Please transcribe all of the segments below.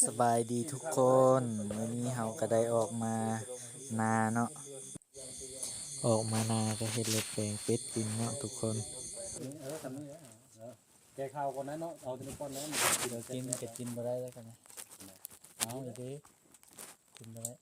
สบายดีทุกคนวันนี้เฮาก็ได้ออกมานาเนาะออกมานาก็เฮ็ดเล็ดแปลงเป็ดกินเนาะทุกคนทำนี่แกข้าวคนนั้นเนาะเอาทีละก้อนนั้นกินก็กินบ่ได้แล้วกันนะเอาอีเด้กินบ่ได้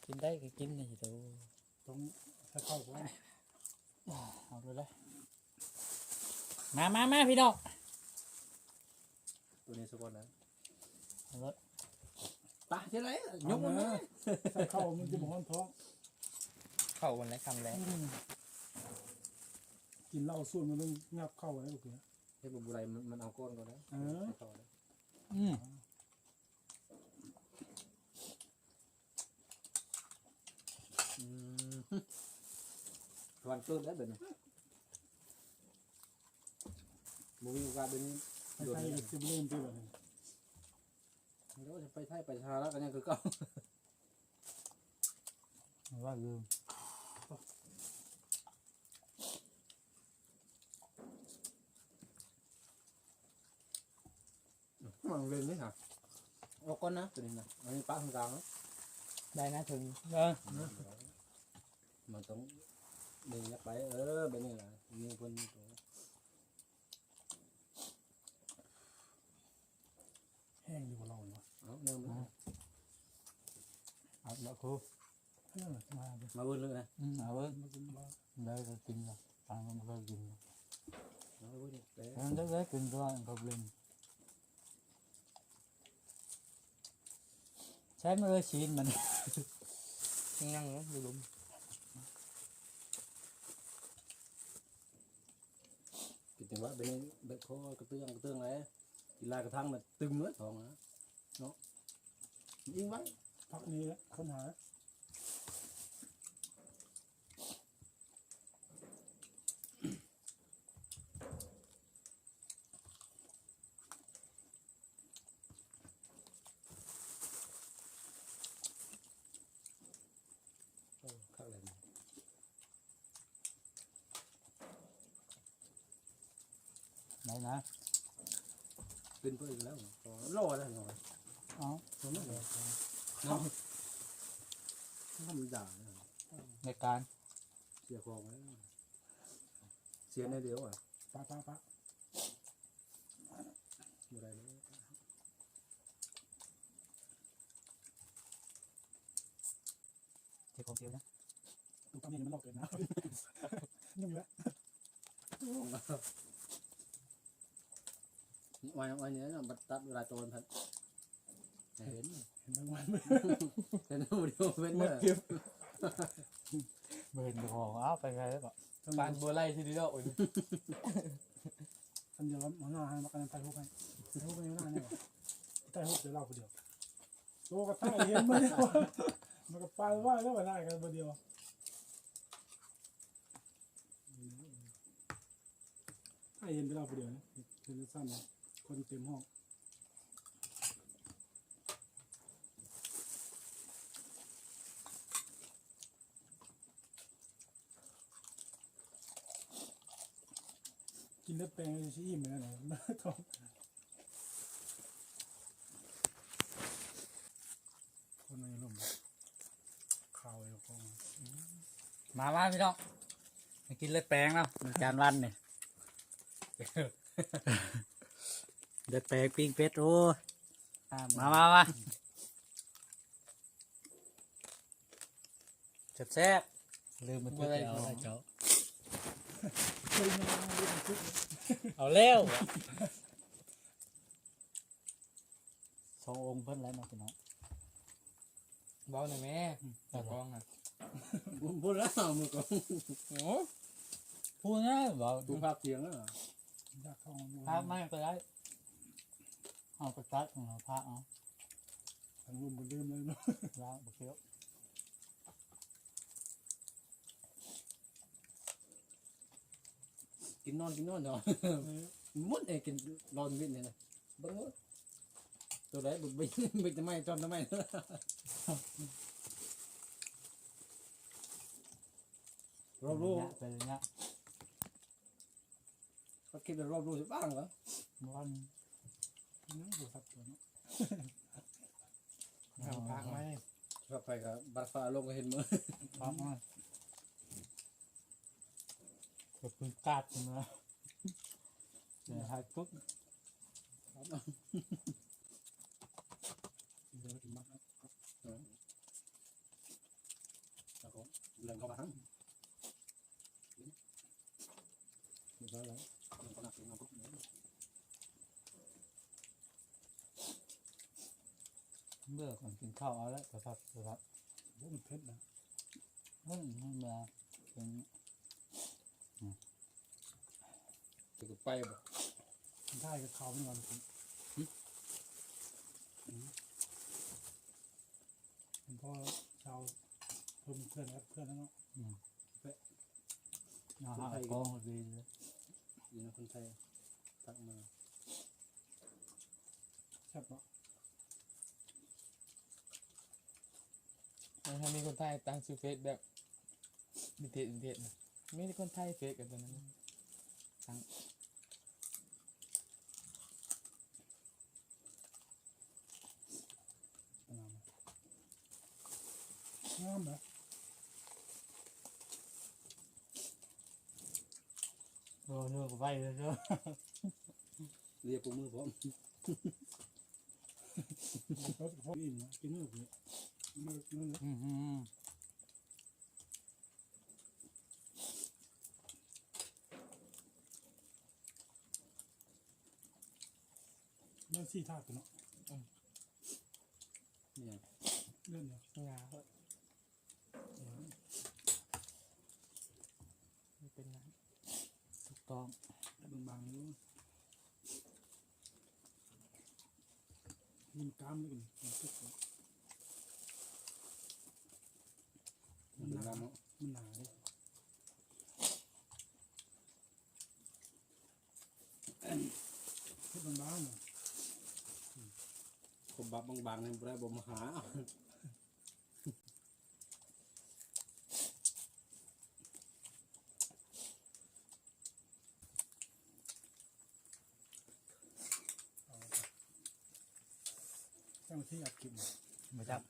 กินได้ก็กินนี่โตต้องถ้าเข้าก็เอาดูเลยมาพี่น้องตัวนี้สักก้อนนั้นเอาเลยตาที่ไรยกมันถ้าเข้ามันจะบ่ฮ้อนท้องเข้าวันไหนคำแรกกินเหล้าส่วนมันต้องงับเข้าไว้โอเคให้บุไรมันเอาก้อนก็ได้วันเกิดแล้วเดี๋ยวนี้บุญการเดี๋ยวนี้โดนจะเล่นตัวแบบนี้แล้วจะไปไทยไปชาแล้วกันยังคือเก่าว่าลืมมันเล่นไหมฮะเอาก้อนนะตัวนี้นะอันนี้ป้าทางกลางได้นะถึงมันต้องดึงยักไปแบบนี้แหละมีคนตัวแห้งอยู่กับเราเนาะเอาเริ่มแล้วเอาแล้วครูมาเบิ้ลเลยนะเอาเบิ้ลได้ก็กินละตามมันก็กินเอาเบิ้ลเลยมันได้กินก็ไม่เป็นไรใช้มือชีนมันยังอยู่ลุมกินจังหวะเป็นแบบคอกระเตื้องอะไรกีฬากระทั่งมันตึงเนื้อทองนะเนาะยิงไว้พักนี้แหละค้นหาไหนนะเป็นเพื่อนแล้วรอแล้วหน่อยอ๋อทำไมน้องทำด่าในการเสียของไว้เสียในเดียวอ่ะป้าอะไรเลยเสียของเสียนะตอนนี้มันหลอกเลยนะยุ่งแล้ววันนี้เราบัดตัดเวลาโจรพัดเห็นทั้งวันเห็นทั้งวันเดียวเป็นเมื่อกี้เห็นของอ้าวไปไงแล้วก็ปานบัวไล่ทีเดียวอันเดียวมันน่าให้มากันไต่หุบไปน่าเนี่ยไต่หุบเดี๋ยวเราคนเดียวโตกับไต่เห็นไหมมันก็ไปว่าแล้วมาได้กันคนเดียวไต่เห็นเดี๋ยวเราคนเดียวนะเห็นสั้นคนเต็มห้องกินเลือดแปลงจะอิ่มเลยนะท้องคนในร่มข่าวอยู่ของมาพี่น้องมากินเลือดแปลงแล้วมันจานวันเนี่ยเลือดแปลงปิ้งเป็ดโอ้มาแซ่บลืมมันพูดแล้วเจ้าเอาเร็วสององค์เพิ่นแล้วนะพี่น้องบอกหน่อยแม่ตากล้องอ่ะพูดแล้วมือกองโอ้พูดนะบอกดูภาพเสียงแล้วภาพไม่ก็ได้เอาไปตัดของเราพระเอาทางรุ่นมันลืมเลยเนาะแล้วบุกเกี้ยวกินนอนเนาะมุดเองกินนอนวิ่งเนี่ยนะบังเอิญตัวไหนบุบไปทำไมจอมทำไมรอบรู้เป็นอย่างเงี้ยเขาคิดว่ารอบรู้จะบ้างเหรอวันนั่งดูสับตัวเนาะ ทำพักไหม ถ้าไปกับบัดฟ้าลงก็เห็นมือ พักไหมก็เพิ่งกาดมาเดี๋ยวให้ปุ๊บ เดี๋ยวถึงบ้านแล้วก็เรื่องเข้ามาทั้งเดี๋ยวแล้วเรื่องเข้ามาถึงมาปุ๊บ เบื่อก่อนกินข้าวเอาละแต่พักแต่พัก โอ้มันเผ็ดนะ มันมาเป็น จะไปบ่ ได้กับเขาไม่นอนคุณเป็นพ่อชาวเพิ่มเพื่อนครับเพื่อนแล้วเนาะ อาหารกองดีเลย อยู่ในคนไทยตักมา แซ่บเนาะ ถ้ามีคนไทยตั้งชื่อเฟซแบบมิเทศนะไม่ได้คนไทยเฟซกันตอนนั้นตั้ง งามนะ โดนเนื้อก็ไปเลยเนาะ เรียกปูมือพร้อม เขาจะพออิ่มนะกินเนื้อเนี่ยเนื้อ เนื้อซี่ธาตุเนาะ เนี่ย เนื้อเนี่ย งาเขาไม่เป็นน้ ถูกต้อง บางๆนี่มันกล้ามเลยกันมันตึกเนาะ มันเป็นน้ำเนาะ มันหนาเลยเพื่อนบางๆเนาะ ผมบับบางๆนี่บ่ได้บ่มาหา เจ้าหน้าที่อยากกินเนาะ มาจับ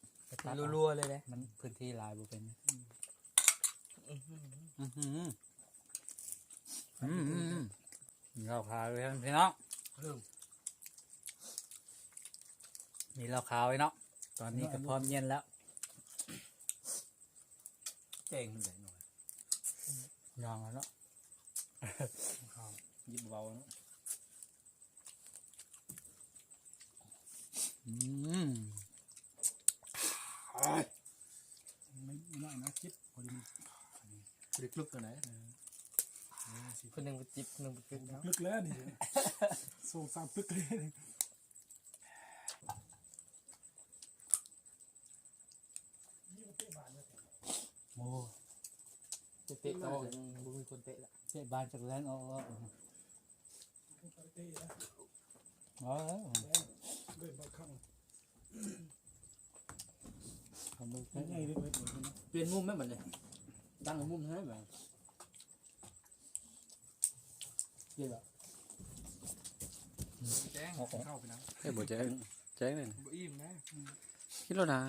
ำรัวๆเลยเลย มันพื้นที่ลายบุเป็นเราขาวเลยพี่น้องมีเราขาวไว้เนาะตอนนี้ก็พร้อมเย็นแล้ว เจ๋งเลยหน่อย ยองแล้วเนาะ ยิบเบาเนาะ ไม่น้อยนะคิดพอดีมัน ลึกลึกกันไหน คนหนึ่งไปจิบคนหนึ่งไปกินเนาะ ลึกแล้วนี่โซ่สามลึกเลยนี่มันเตะบานเลย โอ้ จะเตะต่อบุมีคนเตะละ เจ็บบานจากแรงเอา เตะนะ เดินมาข้าง ทำมือ ใหญ่เลยเหมือนกันนะ เปลี่ยนมุมไหมบัดนี้ตั้งมุมให้บ่เดี๋ยว แจ้งเข้าไปนะ เฮ้ยบ่แจ้งแจ้งเลย บ่อิ่มนะ คิดแล้วนะ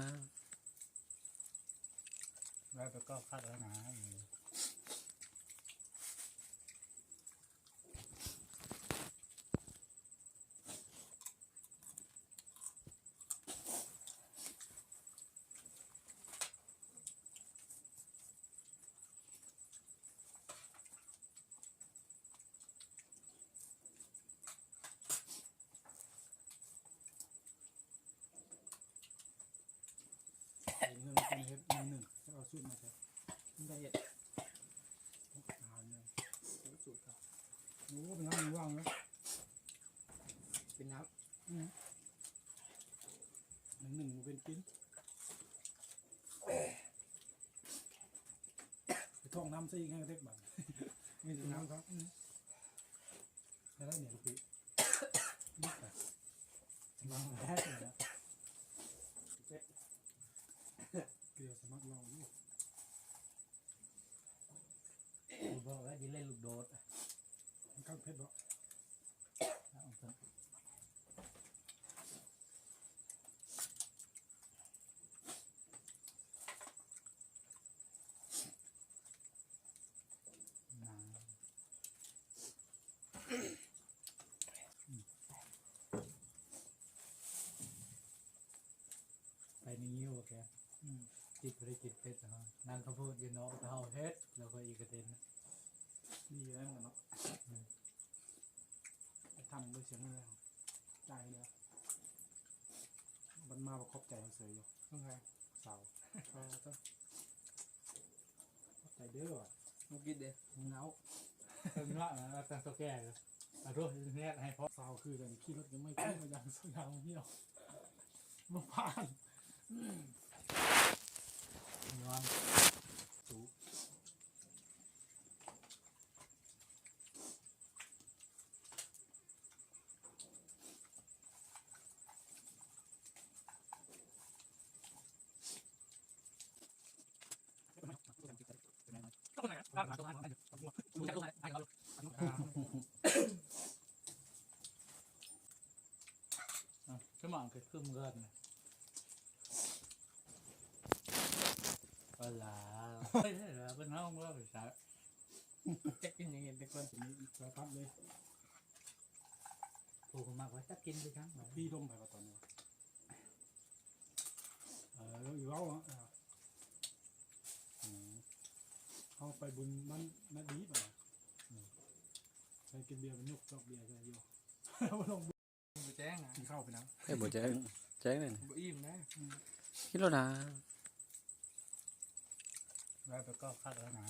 แล้วก็คัดแล้วนะ เงินเป็นเฮ็ดหนึ่งจะเอาสูตรมาใช้ ได้เห็ด ทานเลยสูตรครับโอ้เป็นน้ำว่างนะ เป็นน้ หนึ่งเป็นกินท้องน้ำซะอีกให้เด็กบ้านมีแต่น้ำครับแล้วเนี่ยลูกพี่นี่ค่ะน้ำแท้เลยนะเกลือสมัครลองนี่ บอกว่าจะเล่นลูกโดด ข้าวเพชรบ่ นิ้วแกจิตบริจิตเป็ดนะนางเขาพูดอยืนเนาะเท่าเฮ็ดแล้วก็อีกกระเด็น ดีแล้วกันเนาะทำด้วยเสียงอะไรใจเลยมันมาประคบใจเขาเสยอยู่ ต้องไง เสาใจเด้อว่ะ มุกิดเด้ เงา เป็นว่านะตั้งตัวแก่เลยอารมณ์เนี่ยให้พ่อ เสาคือเดี๋ยวนี้ขี่รถยังไม่ขึ้นมาอย่างสยามเที่ยวมาผ่าน นอน สูง สมองคือขึ้นเงินเวลาเฮ้ยเป็นห้องว่าไปสาว จะกินอย่างเงี้ยเป็นคน นี้สารพัดเลย ผูกมากว่าจะกินไปครั้ง พี่ร่มไปตอนนี้อยู่เอาเขาไปบุญมันนาดีไปไปกินเบียร์เป็นยุกจอกเบียร์ใช่อยู่ลง บุแจ้งนะ กินข้าวไปนะ เอ้ยบ่แจ้งแจ้งเลย บุอิ่มนะ คิดแล้วนะ แล้วก็คัดแล้วนะ